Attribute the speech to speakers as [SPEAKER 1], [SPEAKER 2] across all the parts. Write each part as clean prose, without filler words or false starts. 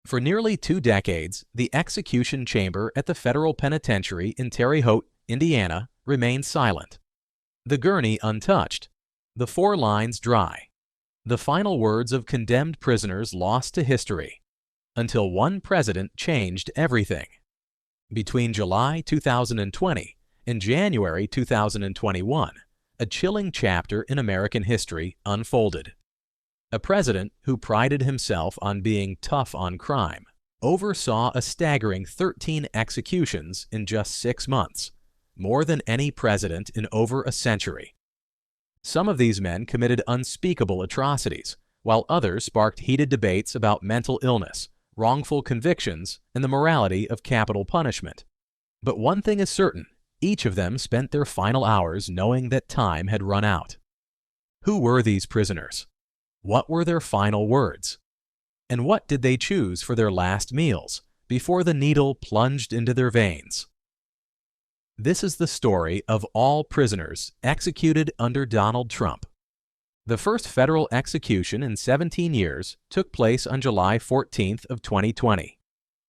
[SPEAKER 1] For nearly 2 decades, the execution chamber at the federal penitentiary in Terre Haute, Indiana, remained silent. The gurney untouched, the 4 lines dry, the final words of condemned prisoners lost to history, until one president changed everything. Between July 2020 and January 2021, a chilling chapter in American history unfolded. A president who prided himself on being tough on crime oversaw a staggering 13 executions in just 6 months, more than any president in over a century. Some of these men committed unspeakable atrocities, while others sparked heated debates about mental illness, wrongful convictions, and the morality of capital punishment. But one thing is certain, each of them spent their final hours knowing that time had run out. Who were these prisoners? What were their final words? And what did they choose for their last meals before the needle plunged into their veins? This is the story of all prisoners executed under Donald Trump. The first federal execution in 17 years took place on July 14th of 2020.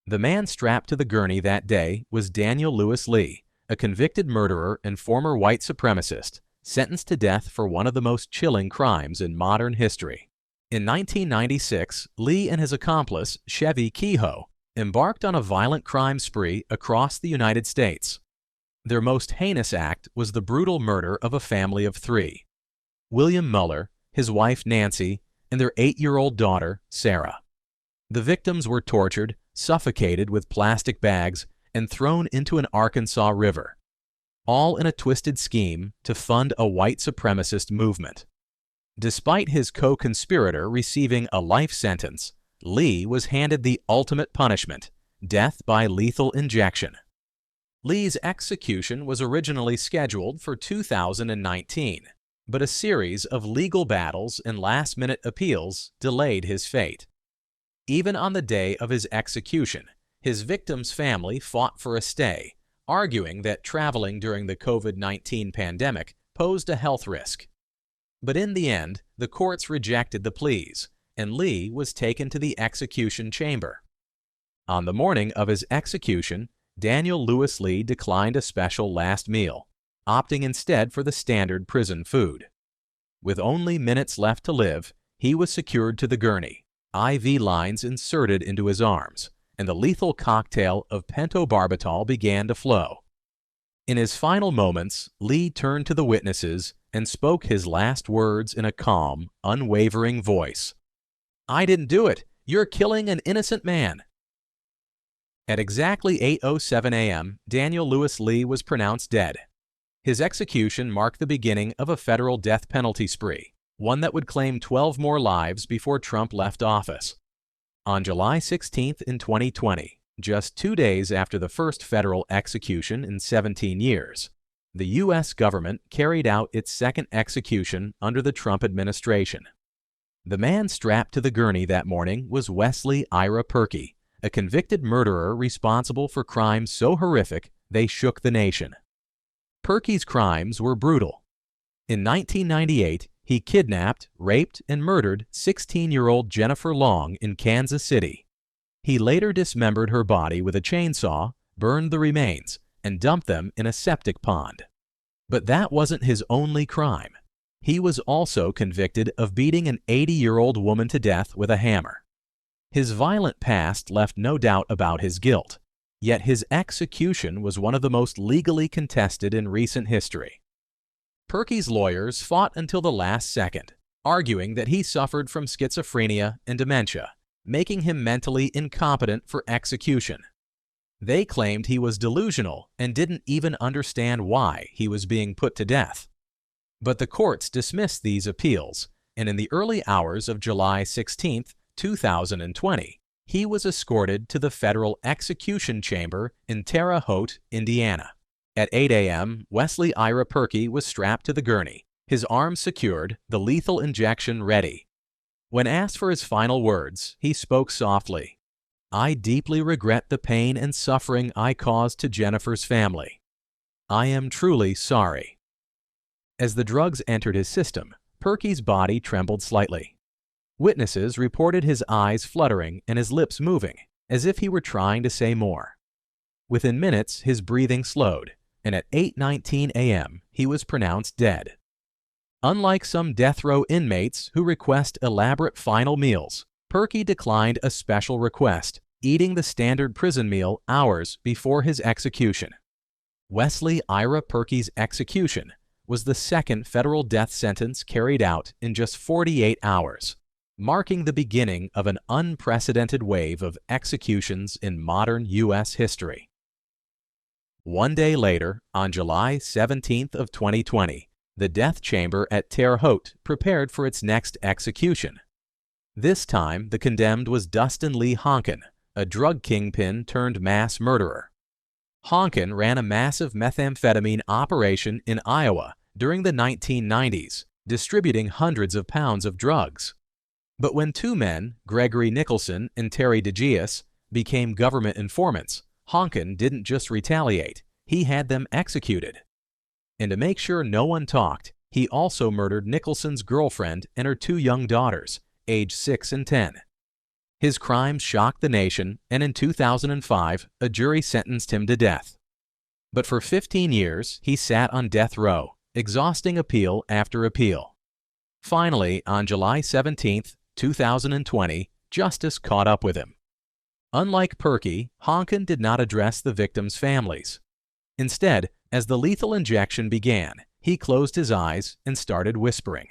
[SPEAKER 1] The man strapped to the gurney that day was Daniel Lewis Lee, a convicted murderer and former white supremacist, sentenced to death for one of the most chilling crimes in modern history. In 1996, Lee and his accomplice, Chevy Kehoe, embarked on a violent crime spree across the United States. Their most heinous act was the brutal murder of a family of 3. William Muller, his wife Nancy, and their 8-year-old daughter, Sarah. The victims were tortured, suffocated with plastic bags, and thrown into an Arkansas river, all in a twisted scheme to fund a white supremacist movement. Despite his co-conspirator receiving a life sentence, Lee was handed the ultimate punishment, death by lethal injection. Lee's execution was originally scheduled for 2019, but a series of legal battles and last-minute appeals delayed his fate. Even on the day of his execution, his victim's family fought for a stay, arguing that traveling during the COVID-19 pandemic posed a health risk. But in the end, the courts rejected the pleas, and Lee was taken to the execution chamber. On the morning of his execution, Daniel Lewis Lee declined a special last meal, opting instead for the standard prison food. With only minutes left to live, he was secured to the gurney, IV lines inserted into his arms, and the lethal cocktail of pentobarbital began to flow. In his final moments, Lee turned to the witnesses and spoke his last words in a calm, unwavering voice. "I didn't do it. You're killing an innocent man." At exactly 8:07 a.m., Daniel Lewis Lee was pronounced dead. His execution marked the beginning of a federal death penalty spree, one that would claim 12 more lives before Trump left office. On July 16th in 2020, just 2 days after the first federal execution in 17 years, the U.S. government carried out its second execution under the Trump administration. The man strapped to the gurney that morning was Wesley Ira Perky, a convicted murderer responsible for crimes so horrific they shook the nation. Perky's crimes were brutal. In 1998, he kidnapped, raped, and murdered 16-year-old Jennifer Long in Kansas City. He later dismembered her body with a chainsaw, burned the remains, and dumped them in a septic pond. But that wasn't his only crime. He was also convicted of beating an 80-year-old woman to death with a hammer. His violent past left no doubt about his guilt, yet his execution was one of the most legally contested in recent history. Perky's lawyers fought until the last second, arguing that he suffered from schizophrenia and dementia, making him mentally incompetent for execution. They claimed he was delusional and didn't even understand why he was being put to death. But the courts dismissed these appeals, and in the early hours of July 16, 2020, he was escorted to the federal execution chamber in Terre Haute, Indiana. At 8 a.m., Wesley Ira Perky was strapped to the gurney, his arms secured, the lethal injection ready. When asked for his final words, he spoke softly. "I deeply regret the pain and suffering I caused to Jennifer's family. I am truly sorry." As the drugs entered his system, Perky's body trembled slightly. Witnesses reported his eyes fluttering and his lips moving, as if he were trying to say more. Within minutes, his breathing slowed, and at 8:19 a.m., he was pronounced dead. Unlike some death row inmates who request elaborate final meals, Perky declined a special request, eating the standard prison meal hours before his execution. Wesley Ira Perky's execution was the second federal death sentence carried out in just 48 hours, marking the beginning of an unprecedented wave of executions in modern U.S. history. One day later, on July 17th of 2020, the death chamber at Terre Haute prepared for its next execution. This time, the condemned was Dustin Lee Honken, a drug kingpin turned mass murderer. Honken ran a massive methamphetamine operation in Iowa during the 1990s, distributing hundreds of pounds of drugs. But when two men, Gregory Nicholson and Terry DeGius, became government informants, Honken didn't just retaliate, he had them executed. And to make sure no one talked, he also murdered Nicholson's girlfriend and her two young daughters, aged 6 and 10. His crimes shocked the nation, and in 2005, a jury sentenced him to death. But for 15 years, he sat on death row, exhausting appeal after appeal. Finally, on July 17, 2020, justice caught up with him. Unlike Perky, Honken did not address the victims' families. Instead, as the lethal injection began, he closed his eyes and started whispering.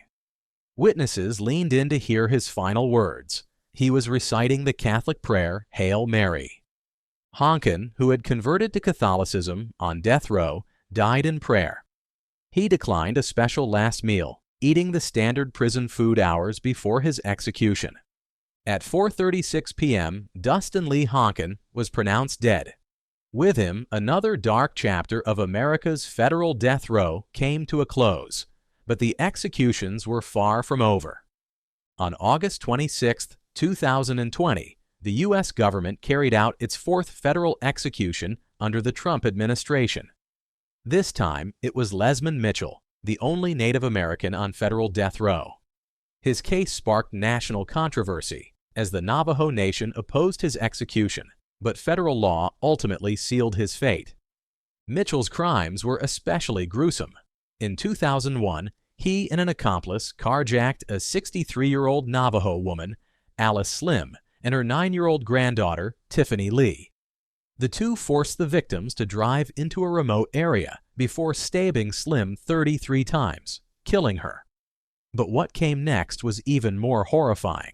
[SPEAKER 1] Witnesses leaned in to hear his final words. He was reciting the Catholic prayer, Hail Mary. Honken, who had converted to Catholicism on death row, died in prayer. He declined a special last meal, eating the standard prison food hours before his execution. At 4:36 p.m., Dustin Lee Honken was pronounced dead. With him, another dark chapter of America's federal death row came to a close, but the executions were far from over. On August 26, 2020, the U.S. government carried out its fourth federal execution under the Trump administration. This time, it was Lesmond Mitchell, the only Native American on federal death row. His case sparked national controversy, as the Navajo Nation opposed his execution, but federal law ultimately sealed his fate. Mitchell's crimes were especially gruesome. In 2001, he and an accomplice carjacked a 63-year-old Navajo woman, Alice Slim, and her 9-year-old granddaughter, Tiffany Lee. The two forced the victims to drive into a remote area before stabbing Slim 33 times, killing her. But what came next was even more horrifying.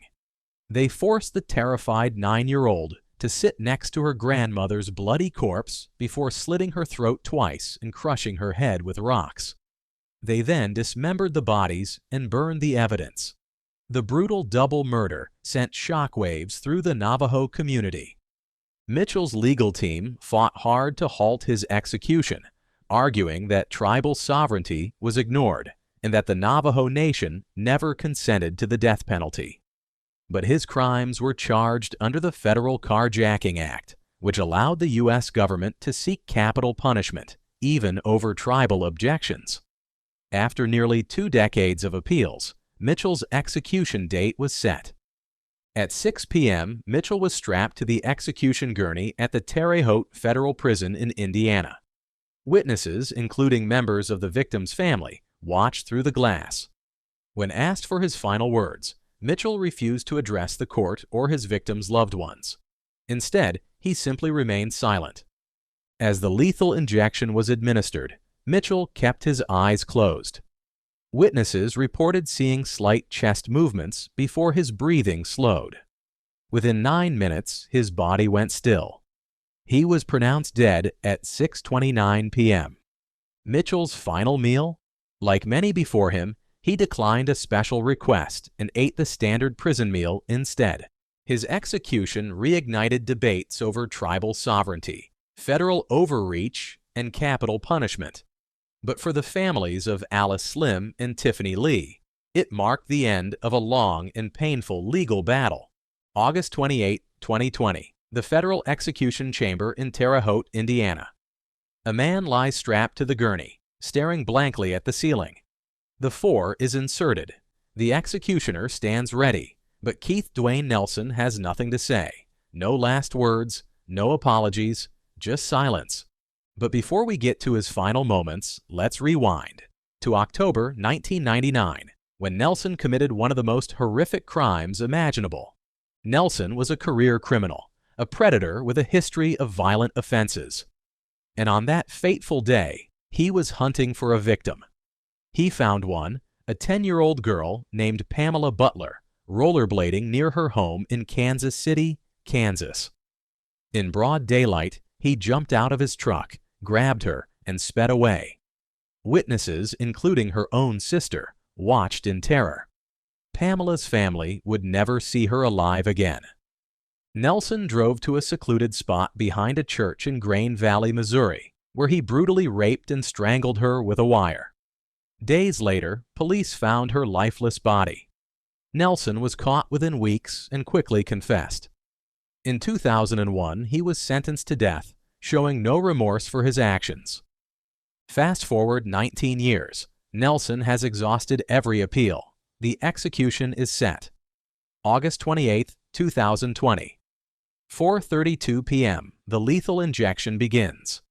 [SPEAKER 1] They forced the terrified 9-year-old to sit next to her grandmother's bloody corpse before slitting her throat twice and crushing her head with rocks. They then dismembered the bodies and burned the evidence. The brutal double murder sent shockwaves through the Navajo community. Mitchell's legal team fought hard to halt his execution, arguing that tribal sovereignty was ignored and that the Navajo Nation never consented to the death penalty. But his crimes were charged under the Federal Carjacking Act, which allowed the U.S. government to seek capital punishment, even over tribal objections. After nearly 2 decades of appeals, Mitchell's execution date was set. At 6 p.m., Mitchell was strapped to the execution gurney at the Terre Haute Federal Prison in Indiana. Witnesses, including members of the victim's family, watched through the glass. When asked for his final words, Mitchell refused to address the court or his victim's loved ones. Instead, he simply remained silent. As the lethal injection was administered, Mitchell kept his eyes closed. Witnesses reported seeing slight chest movements before his breathing slowed. Within 9 minutes, his body went still. He was pronounced dead at 6:29 p.m. Mitchell's final meal? Like many before him, he declined a special request and ate the standard prison meal instead. His execution reignited debates over tribal sovereignty, federal overreach, and capital punishment. But for the families of Alice Slim and Tiffany Lee, it marked the end of a long and painful legal battle. August 28, 2020, the Federal Execution Chamber in Terre Haute, Indiana. A man lies strapped to the gurney, staring blankly at the ceiling. The 4 is inserted. The executioner stands ready, But Keith Dwayne Nelson has nothing to say. No last words, no apologies, just silence. But before we get to his final moments, let's rewind to October 1999, when Nelson committed one of the most horrific crimes imaginable. Nelson was a career criminal, a predator with a history of violent offenses. And on that fateful day, he was hunting for a victim. He found one, a 10-year-old girl named Pamela Butler, rollerblading near her home in Kansas City, Kansas. In broad daylight, he jumped out of his truck, grabbed her, and sped away. Witnesses, including her own sister, watched in terror. Pamela's family would never see her alive again. Nelson drove to a secluded spot behind a church in Grain Valley, Missouri, where he brutally raped and strangled her with a wire. Days later, police found her lifeless body. Nelson was caught within weeks and quickly confessed. In 2001, he was sentenced to death, showing no remorse for his actions. Fast forward 19 years, Nelson has exhausted every appeal. The execution is set. August 28, 2020. 4:32 p.m., the lethal injection begins.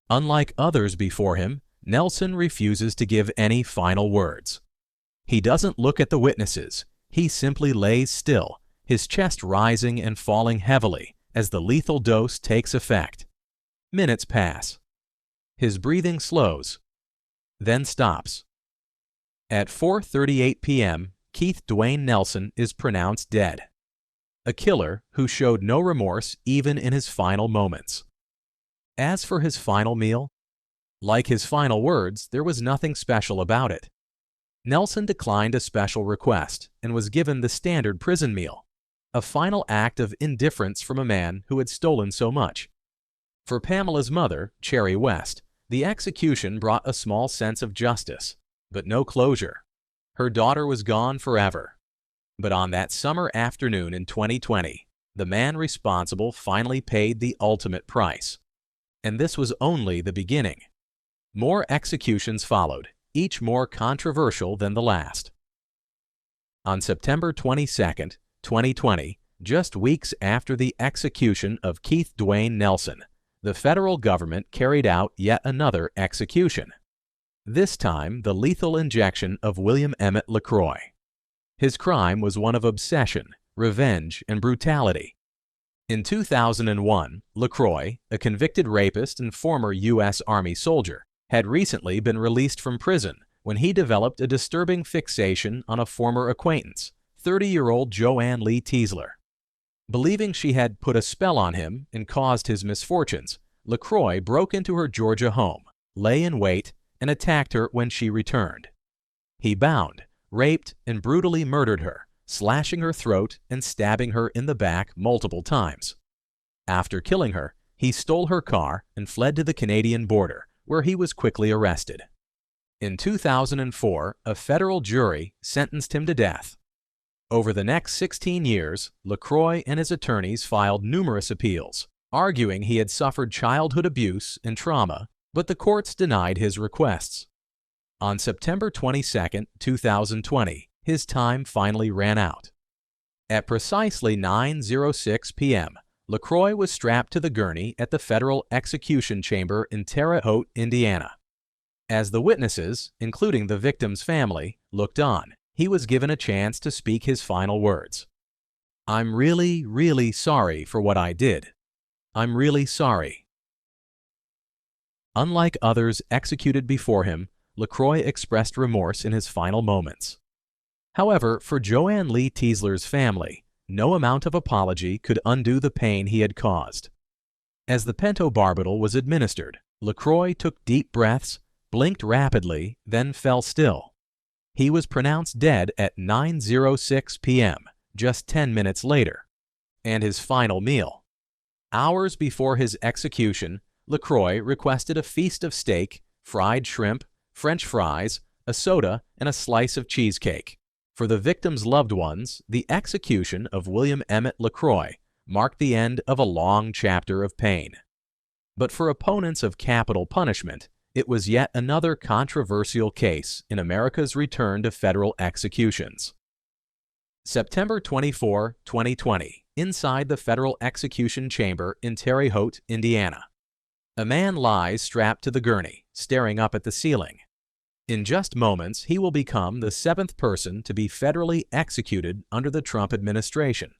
[SPEAKER 1] Unlike others before him, Nelson refuses to give any final words. He doesn't look at the witnesses. He simply lays still, his chest rising and falling heavily as the lethal dose takes effect. Minutes pass. His breathing slows, then stops. At 4:38 p.m., Keith Dwayne Nelson is pronounced dead. A killer who showed no remorse even in his final moments. As for his final meal, like his final words, there was nothing special about it. Nelson declined a special request and was given the standard prison meal, a final act of indifference from a man who had stolen so much. For Pamela's mother, Cherry West, the execution brought a small sense of justice, but no closure. Her daughter was gone forever. But on that summer afternoon in 2020, the man responsible finally paid the ultimate price. And this was only the beginning. More executions followed, each more controversial than the last. On September 22, 2020, just weeks after the execution of Keith Dwayne Nelson, the federal government carried out yet another execution. This time, the lethal injection of William Emmett LaCroix. His crime was one of obsession, revenge, and brutality. In 2001, LaCroix, a convicted rapist and former U.S. Army soldier, had recently been released from prison when he developed a disturbing fixation on a former acquaintance, 30-year-old Joanne Lee Teasler. Believing she had put a spell on him and caused his misfortunes, LaCroix broke into her Georgia home, lay in wait, and attacked her when she returned. He bound, raped, and brutally murdered her, slashing her throat and stabbing her in the back multiple times. After killing her, he stole her car and fled to the Canadian border, where he was quickly arrested. In 2004, a federal jury sentenced him to death. Over the next 16 years, LaCroix and his attorneys filed numerous appeals, arguing he had suffered childhood abuse and trauma, but the courts denied his requests. On September 22, 2020, his time finally ran out. At precisely 9:06 p.m., LaCroix was strapped to the gurney at the federal execution chamber in Terre Haute, Indiana. As the witnesses, including the victim's family, looked on, he was given a chance to speak his final words. "I'm really, really sorry for what I did. I'm really sorry." Unlike others executed before him, LaCroix expressed remorse in his final moments. However, for Joanne Lee Teasler's family, no amount of apology could undo the pain he had caused. As the pentobarbital was administered, LaCroix took deep breaths, blinked rapidly, then fell still. He was pronounced dead at 9:06 p.m., just 10 minutes later. And his final meal. Hours before his execution, LaCroix requested a feast of steak, fried shrimp, French fries, a soda, and a slice of cheesecake. For the victim's loved ones, the execution of William Emmett LaCroix marked the end of a long chapter of pain. But for opponents of capital punishment, it was yet another controversial case in America's return to federal executions. September 24, 2020, inside the federal execution chamber in Terre Haute, Indiana. A man lies strapped to the gurney, staring up at the ceiling. In just moments, he will become the 7th person to be federally executed under the Trump administration.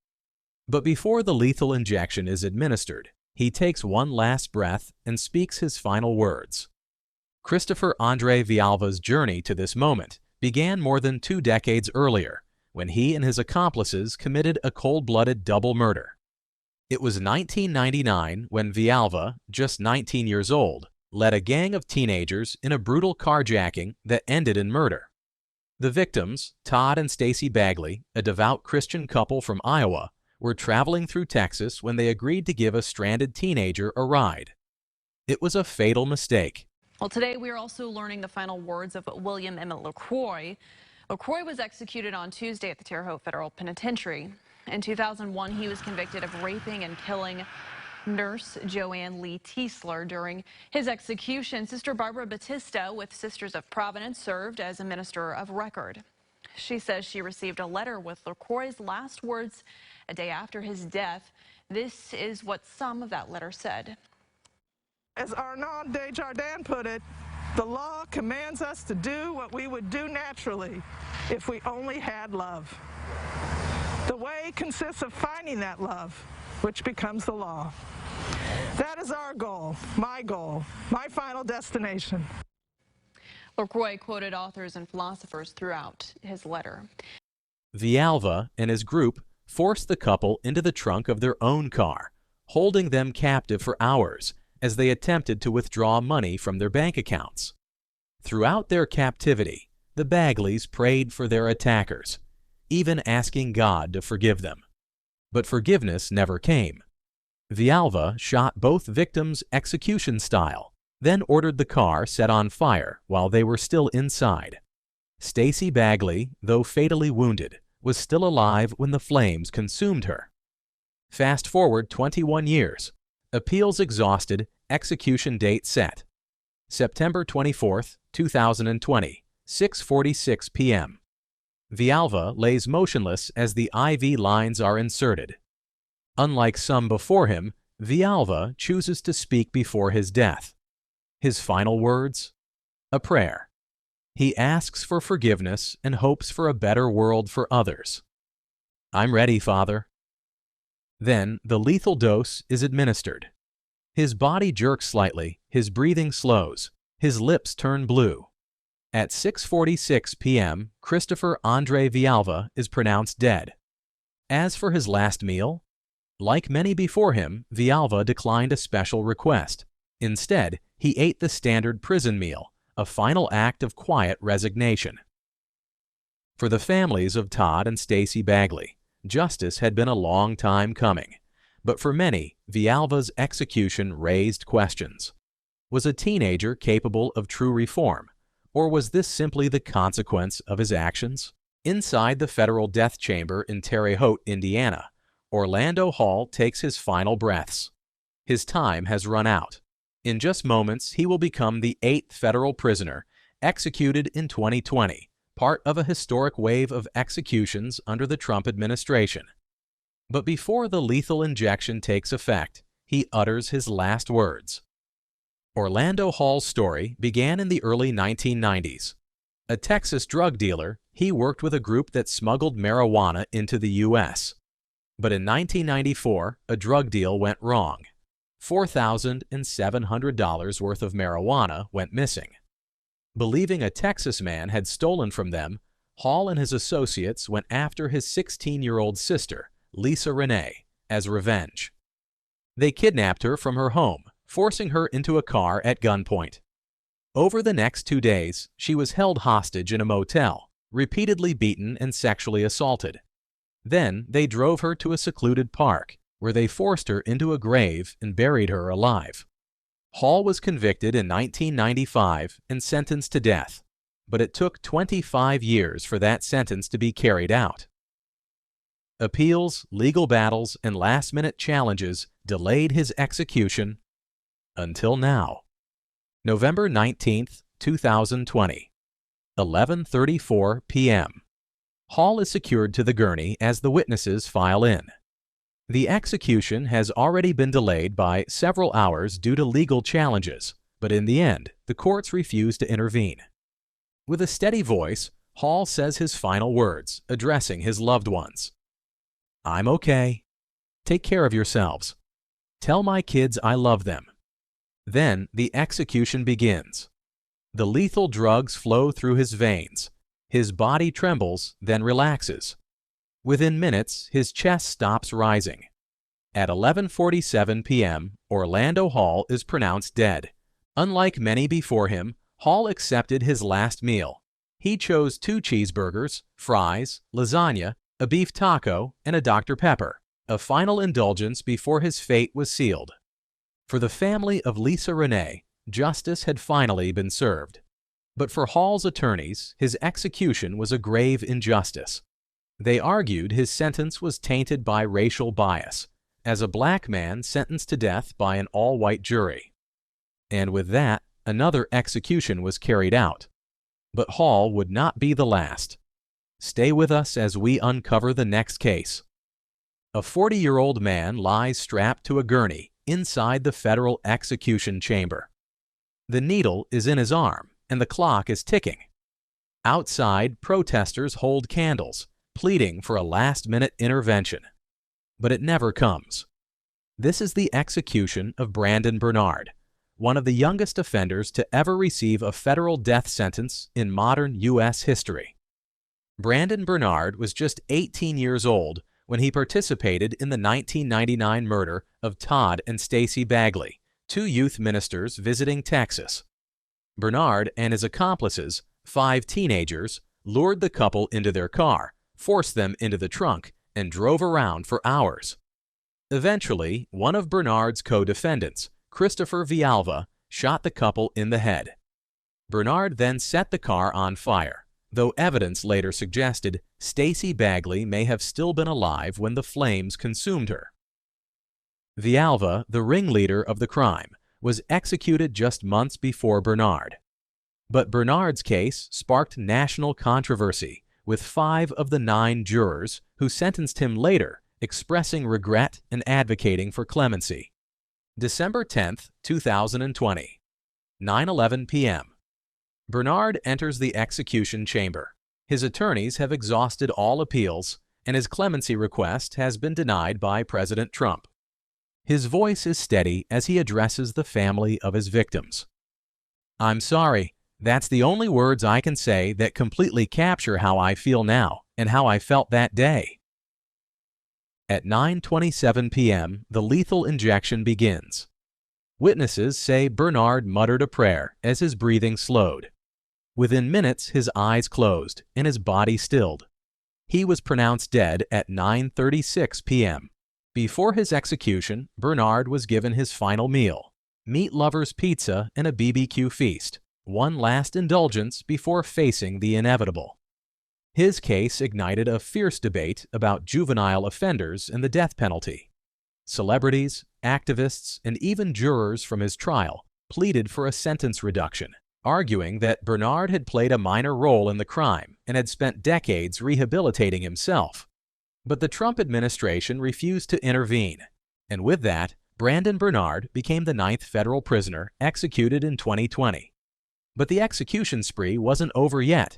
[SPEAKER 1] But before the lethal injection is administered, he takes one last breath and speaks his final words. Christopher Andre Villalba's journey to this moment began more than 2 decades earlier, when he and his accomplices committed a cold-blooded double murder. It was 1999 when Villalba, just 19 years old, led a gang of teenagers in a brutal carjacking that ended in murder. The victims, Todd and Stacey Bagley, a devout Christian couple from Iowa, were traveling through Texas when they agreed to give a stranded teenager a ride. It was a fatal mistake.
[SPEAKER 2] Well, today we are also learning the final words of William Emmett LaCroix. LaCroix was executed on Tuesday at the Terre Haute Federal Penitentiary. In 2001, he was convicted of raping and killing nurse Joanne Lee Tiesler. During his execution, Sister Barbara Batista with Sisters of Providence served as a minister of record. She says she received a letter with LaCroix's last words a day after his death. This is what some of that letter said.
[SPEAKER 3] As Arnaud Desjardins put it, the law commands us to do what we would do naturally if we only had love. The way consists of finding that love, which becomes the law. That is our goal, my final destination.
[SPEAKER 2] LaCroix quoted authors and philosophers throughout his letter.
[SPEAKER 1] Villalba and his group forced the couple into the trunk of their own car, holding them captive for hours as they attempted to withdraw money from their bank accounts. Throughout their captivity, the Bagleys prayed for their attackers, even asking God to forgive them. But forgiveness never came. Villalba shot both victims execution style, then ordered the car set on fire while they were still inside. Stacey Bagley, though fatally wounded, was still alive when the flames consumed her. Fast forward 21 years. Appeals exhausted, execution date set. September 24, 2020, 6:46 p.m. Villalba lays motionless as the IV lines are inserted. Unlike some before him, Villalba chooses to speak before his death. His final words? A prayer. He asks for forgiveness and hopes for a better world for others. "I'm ready, Father." Then the lethal dose is administered. His body jerks slightly, his breathing slows, his lips turn blue. At 6:46 p.m., Christopher Andre Villalba is pronounced dead. As for his last meal, like many before him, Villalba declined a special request. Instead, he ate the standard prison meal, a final act of quiet resignation. For the families of Todd and Stacey Bagley, justice had been a long time coming. But for many, Villalba's execution raised questions. Was a teenager capable of true reform, or was this simply the consequence of his actions? Inside the federal death chamber in Terre Haute, Indiana, Orlando Hall takes his final breaths. His time has run out. In just moments, he will become the 8th federal prisoner executed in 2020, part of a historic wave of executions under the Trump administration. But before the lethal injection takes effect, he utters his last words. Orlando Hall's story began in the early 1990s. A Texas drug dealer, he worked with a group that smuggled marijuana into the U.S. But in 1994, a drug deal went wrong. $4,700 worth of marijuana went missing. Believing a Texas man had stolen from them, Hall and his associates went after his 16-year-old sister, Lisa Renee, as revenge. They kidnapped her from her home, forcing her into a car at gunpoint. Over the next 2 days, she was held hostage in a motel, repeatedly beaten and sexually assaulted. Then they drove her to a secluded park, where they forced her into a grave and buried her alive. Hall was convicted in 1995 and sentenced to death, but it took 25 years for that sentence to be carried out. Appeals, legal battles, and last-minute challenges delayed his execution until now. November 19, 2020, 11:34 p.m. Hall is secured to the gurney as the witnesses file in. The execution has already been delayed by several hours due to legal challenges, but in the end, the courts refuse to intervene. With a steady voice, Hall says his final words, addressing his loved ones. "I'm okay. Take care of yourselves. Tell my kids I love them." Then the execution begins. The lethal drugs flow through his veins. His body trembles, then relaxes. Within minutes, his chest stops rising. At 11:47 p.m., Orlando Hall is pronounced dead. Unlike many before him, Hall accepted his last meal. He chose 2 cheeseburgers, fries, lasagna, a beef taco, and a Dr. Pepper, a final indulgence before his fate was sealed. For the family of Lisa Renee, justice had finally been served. But for Hall's attorneys, his execution was a grave injustice. They argued his sentence was tainted by racial bias, as a black man sentenced to death by an all-white jury. And with that, another execution was carried out. But Hall would not be the last. Stay with us as we uncover the next case. A 40-year-old man lies strapped to a gurney inside the federal execution chamber. The needle is in his arm, and the clock is ticking. Outside, protesters hold candles, pleading for a last-minute intervention. But it never comes. This is the execution of Brandon Bernard, one of the youngest offenders to ever receive a federal death sentence in modern U.S. history. Brandon Bernard was just 18 years old when he participated in the 1999 murder of Todd and Stacy Bagley, 2 youth ministers visiting Texas. Bernard and his accomplices, 5 teenagers, lured the couple into their car, forced them into the trunk, and drove around for hours. Eventually, one of Bernard's co-defendants, Christopher Villalva, shot the couple in the head. Bernard then set the car on fire, though evidence later suggested Stacy Bagley may have still been alive when the flames consumed her. Villalva, the ringleader of the crime, was executed just months before Bernard. But Bernard's case sparked national controversy, with 5 of the 9 jurors who sentenced him later expressing regret and advocating for clemency. December 10, 2020, 9:11 p.m. Bernard enters the execution chamber. His attorneys have exhausted all appeals, and his clemency request has been denied by President Trump. His voice is steady as he addresses the family of his victims. "I'm sorry. That's the only words I can say that completely capture how I feel now and how I felt that day." At 9:27 p.m., the lethal injection begins. Witnesses say Bernard muttered a prayer as his breathing slowed. Within minutes, his eyes closed and his body stilled. He was pronounced dead at 9:36 p.m. Before his execution, Bernard was given his final meal, meat lovers pizza and a BBQ feast, one last indulgence before facing the inevitable. His case ignited a fierce debate about juvenile offenders and the death penalty. Celebrities, activists, and even jurors from his trial pleaded for a sentence reduction, arguing that Bernard had played a minor role in the crime and had spent decades rehabilitating himself. But the Trump administration refused to intervene, and with that, Brandon Bernard became the 9th federal prisoner executed in 2020. But the execution spree wasn't over yet.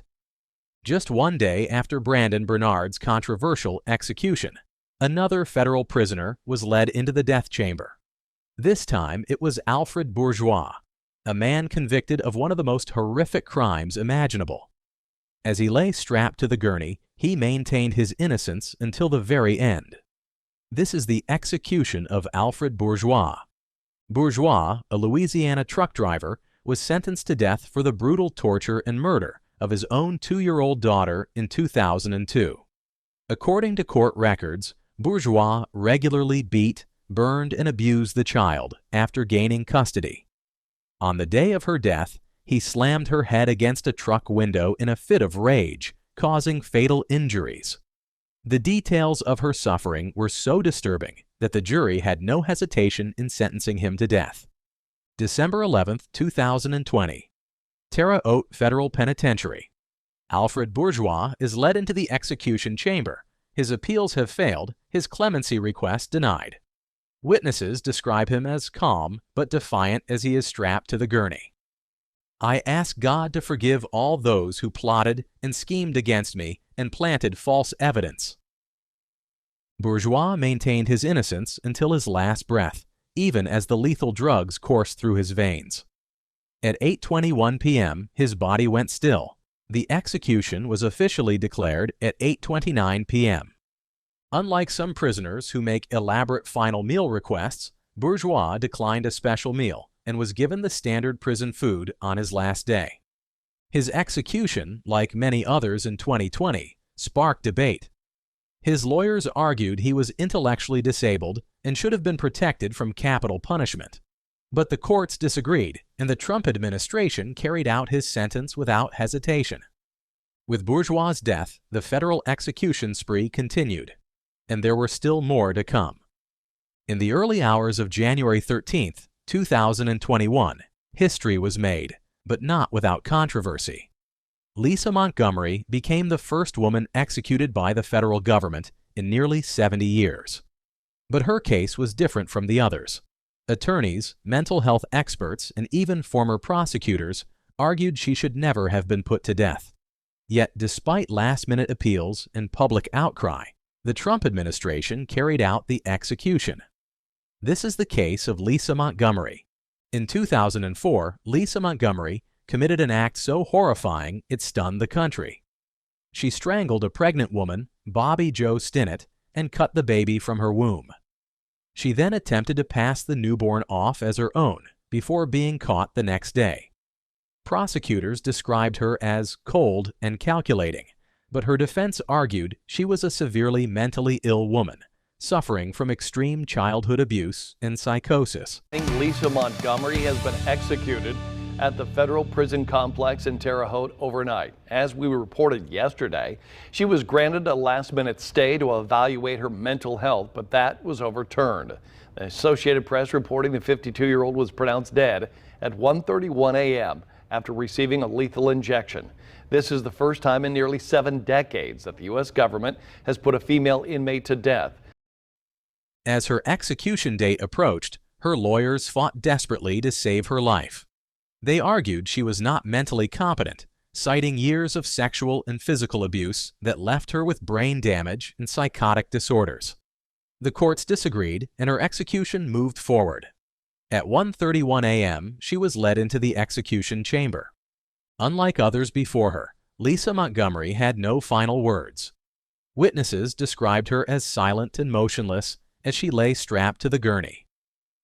[SPEAKER 1] Just one day after Brandon Bernard's controversial execution, another federal prisoner was led into the death chamber. This time, it was Alfred Bourgeois, a man convicted of one of the most horrific crimes imaginable. As he lay strapped to the gurney, he maintained his innocence until the very end. This is the execution of Alfred Bourgeois. Bourgeois, a Louisiana truck driver, was sentenced to death for the brutal torture and murder of his own 2-year-old daughter in 2002. According to court records, Bourgeois regularly beat, burned, and abused the child after gaining custody. On the day of her death, he slammed her head against a truck window in a fit of rage, causing fatal injuries. The details of her suffering were so disturbing that the jury had no hesitation in sentencing him to death. December 11, 2020. Terre Haute Federal Penitentiary. Alfred Bourgeois is led into the execution chamber. His appeals have failed, his clemency request denied. Witnesses describe him as calm but defiant as he is strapped to the gurney. "I ask God to forgive all those who plotted and schemed against me and planted false evidence." Bourgeois maintained his innocence until his last breath, even as the lethal drugs coursed through his veins. At 8:21 p.m., his body went still. The execution was officially declared at 8:29 p.m. Unlike some prisoners who make elaborate final meal requests, Bourgeois declined a special meal and was given the standard prison food on his last day. His execution, like many others in 2020, sparked debate. His lawyers argued he was intellectually disabled and should have been protected from capital punishment. But the courts disagreed, and the Trump administration carried out his sentence without hesitation. With Bourgeois' death, the federal execution spree continued, and there were still more to come. In the early hours of January 13, 2021, history was made, but not without controversy. Lisa Montgomery became the first woman executed by the federal government in nearly 70 years. But her case was different from the others. Attorneys, mental health experts, and even former prosecutors argued she should never have been put to death. Yet, despite last-minute appeals and public outcry, the Trump administration carried out the execution. This is the case of Lisa Montgomery. In 2004, Lisa Montgomery committed an act so horrifying it stunned the country. She strangled a pregnant woman, Bobby Jo Stinnett, and cut the baby from her womb. She then attempted to pass the newborn off as her own before being caught the next day. Prosecutors described her as cold and calculating, but her defense argued she was a severely mentally ill woman, suffering from extreme childhood abuse and psychosis.
[SPEAKER 4] Lisa Montgomery has been executed at the federal prison complex in Terre Haute overnight. As we reported yesterday, she was granted a last-minute stay to evaluate her mental health, but that was overturned. The Associated Press reporting the 52-year-old was pronounced dead at 1:31 a.m. after receiving a lethal injection. This is the first time in nearly 7 decades that the U.S. government has put a female inmate to death.
[SPEAKER 1] As her execution date approached, her lawyers fought desperately to save her life. They argued she was not mentally competent, citing years of sexual and physical abuse that left her with brain damage and psychotic disorders. The courts disagreed, and her execution moved forward. At 1:31 a.m., she was led into the execution chamber. Unlike others before her, Lisa Montgomery had no final words. Witnesses described her as silent and motionless as she lay strapped to the gurney.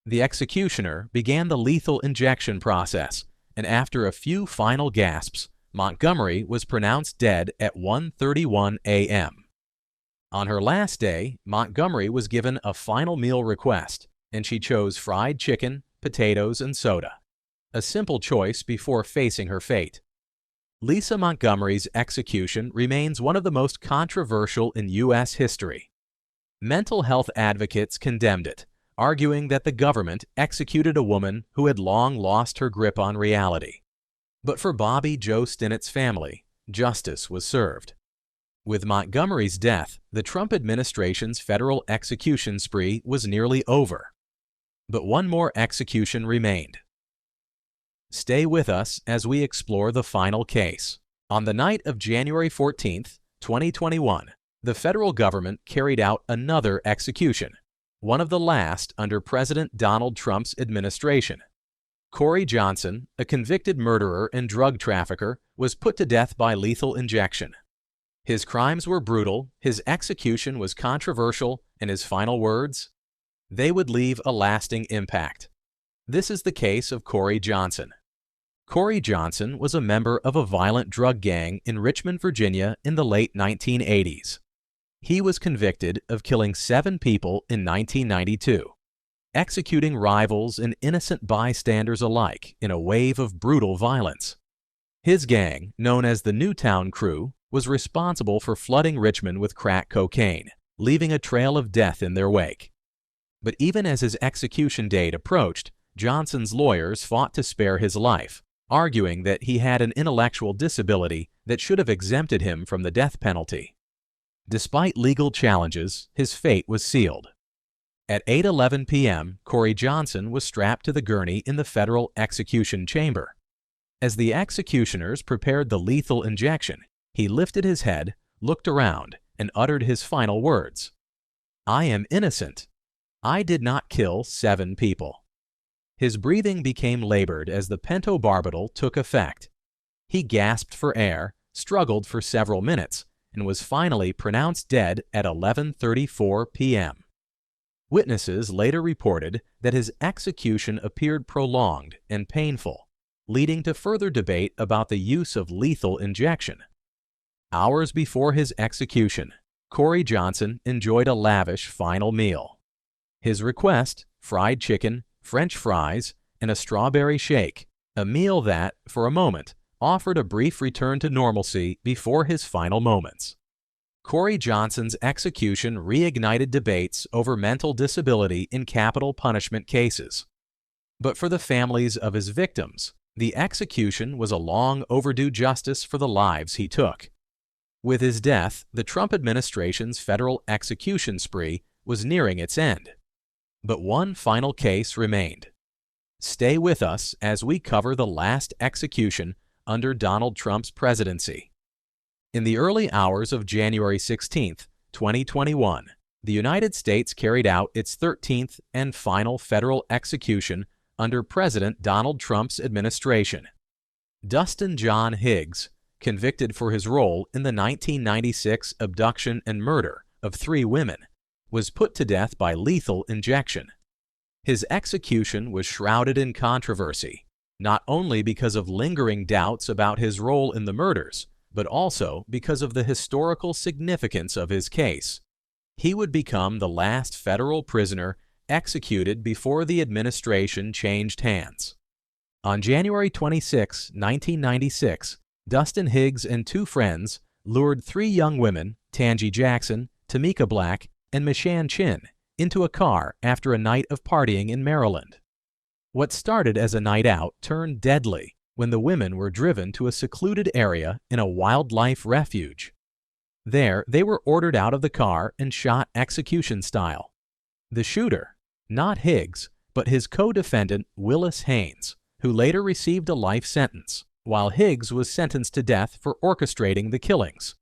[SPEAKER 1] The executioner began the lethal injection process, and after a few final gasps, Montgomery was pronounced dead at 1:31 a.m. On her last day, Montgomery was given a final meal request, and she chose fried chicken, potatoes, and soda, a simple choice before facing her fate. Lisa Montgomery's execution remains one of the most controversial in U.S. history. Mental health advocates condemned it, arguing that the government executed a woman who had long lost her grip on reality. But for Bobby Jo Stinnett's family, justice was served. With Montgomery's death, the Trump administration's federal execution spree was nearly over. But one more execution remained. Stay with us as we explore the final case. On the night of January 14, 2021, the federal government carried out another execution, one of the last under President Donald Trump's administration. Corey Johnson, a convicted murderer and drug trafficker, was put to death by lethal injection. His crimes were brutal, his execution was controversial, and his final words? They would leave a lasting impact. This is the case of Corey Johnson. Corey Johnson was a member of a violent drug gang in Richmond, Virginia in the late 1980s. He was convicted of killing 7 people in 1992, executing rivals and innocent bystanders alike in a wave of brutal violence. His gang, known as the Newtown Crew, was responsible for flooding Richmond with crack cocaine, leaving a trail of death in their wake. But even as his execution date approached, Johnson's lawyers fought to spare his life, arguing that he had an intellectual disability that should have exempted him from the death penalty. Despite legal challenges, his fate was sealed. At 8:11 p.m., Corey Johnson was strapped to the gurney in the federal execution chamber. As the executioners prepared the lethal injection, he lifted his head, looked around, and uttered his final words. "I am innocent. I did not kill 7 people." His breathing became labored as the pentobarbital took effect. He gasped for air, struggled for several minutes, and was finally pronounced dead at 11:34 p.m. Witnesses later reported that his execution appeared prolonged and painful, leading to further debate about the use of lethal injection. Hours before his execution, Corey Johnson enjoyed a lavish final meal. His request: fried chicken, French fries, and a strawberry shake, a meal that, for a moment, offered a brief return to normalcy before his final moments. Corey Johnson's execution reignited debates over mental disability in capital punishment cases. But for the families of his victims, the execution was a long overdue justice for the lives he took. With his death, the Trump administration's federal execution spree was nearing its end. But one final case remained. Stay with us as we cover the last execution under Donald Trump's presidency. In the early hours of January 16, 2021, the United States carried out its 13th and final federal execution under President Donald Trump's administration. Dustin John Higgs, convicted for his role in the 1996 abduction and murder of 3 women, was put to death by lethal injection. His execution was shrouded in controversy, not only because of lingering doubts about his role in the murders, but also because of the historical significance of his case. He would become the last federal prisoner executed before the administration changed hands. On January 26, 1996, Dustin Higgs and 2 friends lured 3 young women, Tangi Jackson, Tamika Black, and Mishan Chin, into a car after a night of partying in Maryland. What started as a night out turned deadly when the women were driven to a secluded area in a wildlife refuge. There, they were ordered out of the car and shot execution style. The shooter, not Higgs, but his co-defendant Willis Haynes, who later received a life sentence, while Higgs was sentenced to death for orchestrating the killings.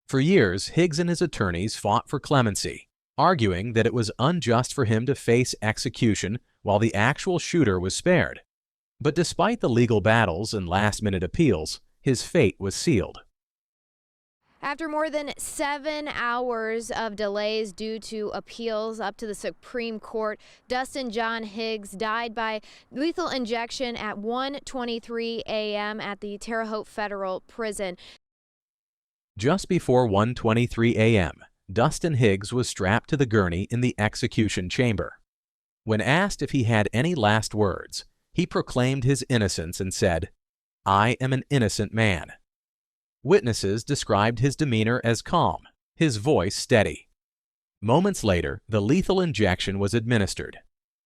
[SPEAKER 1] For years, Higgs and his attorneys fought for clemency, arguing that it was unjust for him to face execution while the actual shooter was spared. But despite the legal battles and last-minute appeals, his fate was sealed.
[SPEAKER 5] After more than 7 hours of delays due to appeals up to the Supreme Court, Dustin John Higgs died by lethal injection at 1:23 a.m. at the Terre Haute Federal Prison.
[SPEAKER 1] Just before 1:23 a.m., Dustin Higgs was strapped to the gurney in the execution chamber. When asked if he had any last words, he proclaimed his innocence and said, "I am an innocent man." Witnesses described his demeanor as calm, his voice steady. Moments later, the lethal injection was administered.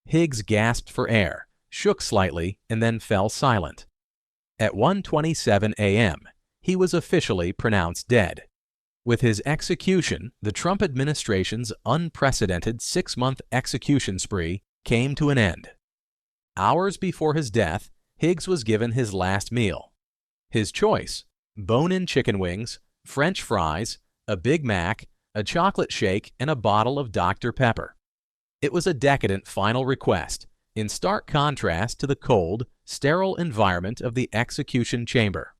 [SPEAKER 1] Higgs gasped for air, shook slightly, and then fell silent. At 1:27 a.m., he was officially pronounced dead. With his execution, the Trump administration's unprecedented 6-month execution spree came to an end. Hours before his death, Higgs was given his last meal. His choice: bone-in chicken wings, French fries, a Big Mac, a chocolate shake, and a bottle of Dr. Pepper. It was a decadent final request, in stark contrast to the cold, sterile environment of the execution chamber.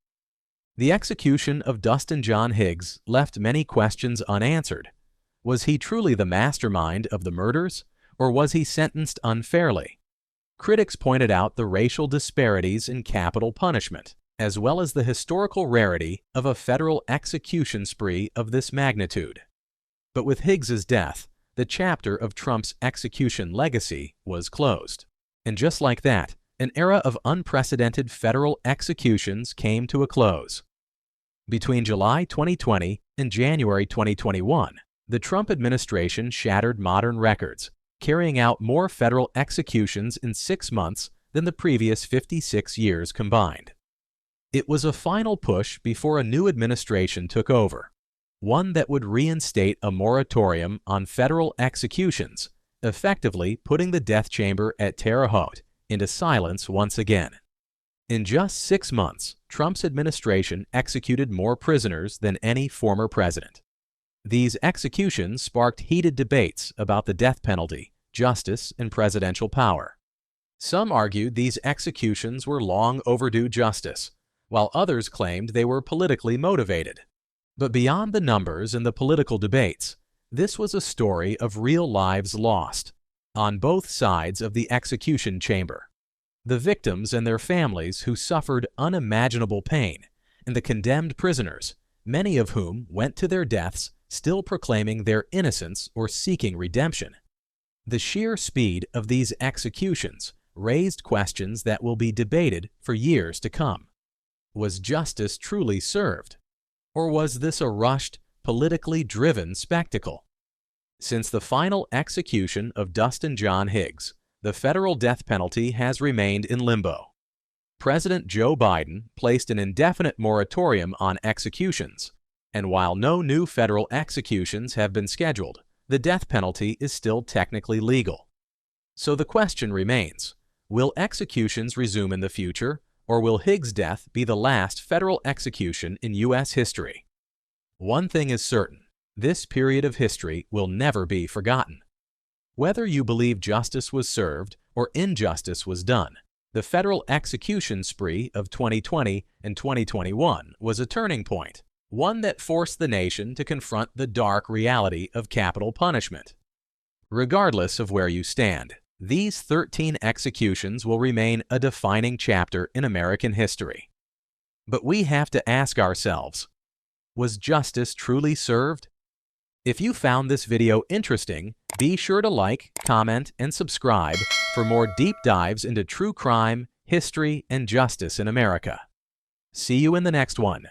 [SPEAKER 1] The execution of Dustin John Higgs left many questions unanswered. Was he truly the mastermind of the murders, or was he sentenced unfairly? Critics pointed out the racial disparities in capital punishment, as well as the historical rarity of a federal execution spree of this magnitude. But with Higgs's death, the chapter of Trump's execution legacy was closed. And just like that, an era of unprecedented federal executions came to a close. Between July 2020 and January 2021, the Trump administration shattered modern records, carrying out more federal executions in 6 months than the previous 56 years combined. It was a final push before a new administration took over, one that would reinstate a moratorium on federal executions, effectively putting the death chamber at Terre Haute into silence once again. In just 6 months, Trump's administration executed more prisoners than any former president. These executions sparked heated debates about the death penalty, justice, and presidential power. Some argued these executions were long overdue justice, while others claimed they were politically motivated. But beyond the numbers and the political debates, this was a story of real lives lost on both sides of the execution chamber. The victims and their families who suffered unimaginable pain, and the condemned prisoners, many of whom went to their deaths still proclaiming their innocence or seeking redemption. The sheer speed of these executions raised questions that will be debated for years to come. Was justice truly served? Or was this a rushed, politically driven spectacle? Since the final execution of Dustin John Higgs, the federal death penalty has remained in limbo. President Joe Biden placed an indefinite moratorium on executions, and while no new federal executions have been scheduled, the death penalty is still technically legal. So the question remains, will executions resume in the future, or will Higgs' death be the last federal execution in U.S. history? One thing is certain, this period of history will never be forgotten. Whether you believe justice was served or injustice was done, the federal execution spree of 2020 and 2021 was a turning point, one that forced the nation to confront the dark reality of capital punishment. Regardless of where you stand, these 13 executions will remain a defining chapter in American history. But we have to ask ourselves, was justice truly served? If you found this video interesting, be sure to like, comment, and subscribe for more deep dives into true crime, history, and justice in America. See you in the next one.